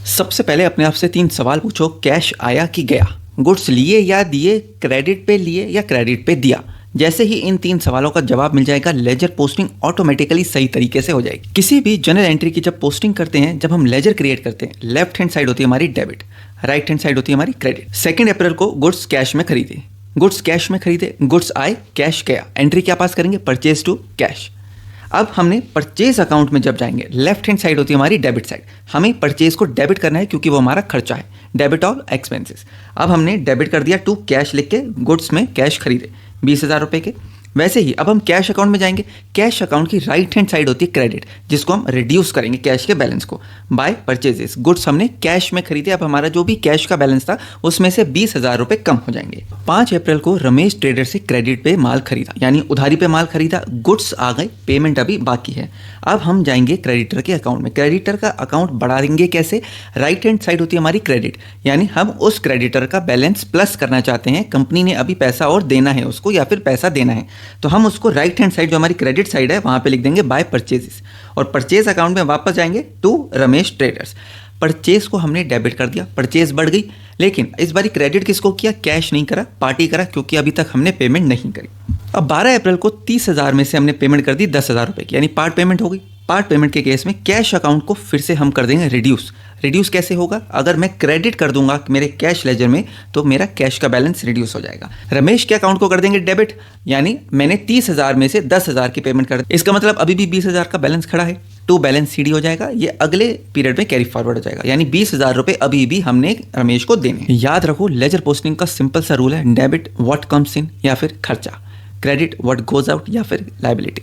सबसे पहले अपने आप से 3 सवाल पूछो। कैश आया कि गया? गुड्स लिए या दिए? क्रेडिट पे लिए या क्रेडिट पे दिया? जैसे ही इन 3 सवालों का जवाब मिल जाएगा, लेजर पोस्टिंग ऑटोमेटिकली सही तरीके से हो जाएगी। किसी भी जर्नल एंट्री की जब पोस्टिंग करते हैं, जब हम लेजर क्रिएट करते हैं, लेफ्ट हैंड साइड होती है हमारी डेबिट, राइट हैंड साइड होती है हमारी क्रेडिट। 2 अप्रैल को गुड्स कैश में खरीदे, गुड्स कैश में खरीदे, गुड्स आए, कैश गया। एंट्री क्या पास करेंगे? Purchase to cash. अब हमने परचेज अकाउंट में जब जाएंगे, लेफ्ट हैंड साइड होती है हमारी डेबिट साइड, हमें परचेज को डेबिट करना है क्योंकि वो हमारा खर्चा है। Debit all expenses. अब हमने डेबिट कर दिया टू कैश लिख के, गुड्स में कैश खरीदे 20,000 रुपये के। वैसे ही अब हम कैश अकाउंट में जाएंगे, कैश अकाउंट की राइट हैंड साइड होती है क्रेडिट, जिसको हम रिड्यूस करेंगे कैश के बैलेंस को बाय परचेजेस। गुड्स हमने कैश में खरीदे, अब हमारा जो भी कैश का बैलेंस था उसमें से 20,000 रुपये कम हो जाएंगे। 5 अप्रैल को रमेश ट्रेडर से क्रेडिट पे माल खरीदा, यानी उधारी पे माल खरीदा, गुड्स आ गए, पेमेंट अभी बाकी है। अब हम जाएंगे क्रेडिटर के अकाउंट में। क्रेडिटर का अकाउंट बढ़ाएंगे कैसे? राइट हैंड साइड होती है हमारी क्रेडिट, यानी हम उस क्रेडिटर का बैलेंस प्लस करना चाहते हैं। कंपनी ने अभी पैसा और देना है उसको, या फिर पैसा देना है, तो हम उसको राइट हैंड साइड जो हमारी क्रेडिट साइड है वहां पे लिख देंगे बाय परचेजेस, और परचेज अकाउंट में वापस जाएंगे टू रमेश ट्रेडर्स। परचेज को हमने डेबिट कर दिया, परचेज बढ़ गई, लेकिन इस बारी क्रेडिट किसको किया? कैश नहीं करा, पार्टी करा, क्योंकि अभी तक हमने पेमेंट नहीं करी। अब 12 अप्रैल को 30,000 में से हमने पेमेंट कर दी 10,000 रुपये की, यानी पार्ट पेमेंट हो गई। पार्ट पेमेंट के केस में कैश अकाउंट को फिर से हम कर देंगे रिड्यूस। रिड्यूस कैसे होगा? अगर मैं क्रेडिट कर दूंगा मेरे कैश लेजर में, तो मेरा कैश का बैलेंस रिड्यूस हो जाएगा। रमेश के अकाउंट को कर देंगे डेबिट, यानी मैंने 30,000 में से 10,000 की पेमेंट कर दी। इसका मतलब अभी भी 20,000 का बैलेंस खड़ा है, टू बैलेंस सीडी हो जाएगा। ये अगले पीरियड में कैरी फॉरवर्ड हो जाएगा, यानी 20,000 रुपये अभी भी हमने रमेश को देने। याद रखो, लेजर पोस्टिंग का सिंपल सा रूल है, डेबिट व्हाट कम्स इन या फिर खर्चा, क्रेडिट व्हाट गोज आउट या फिर लायबिलिटी।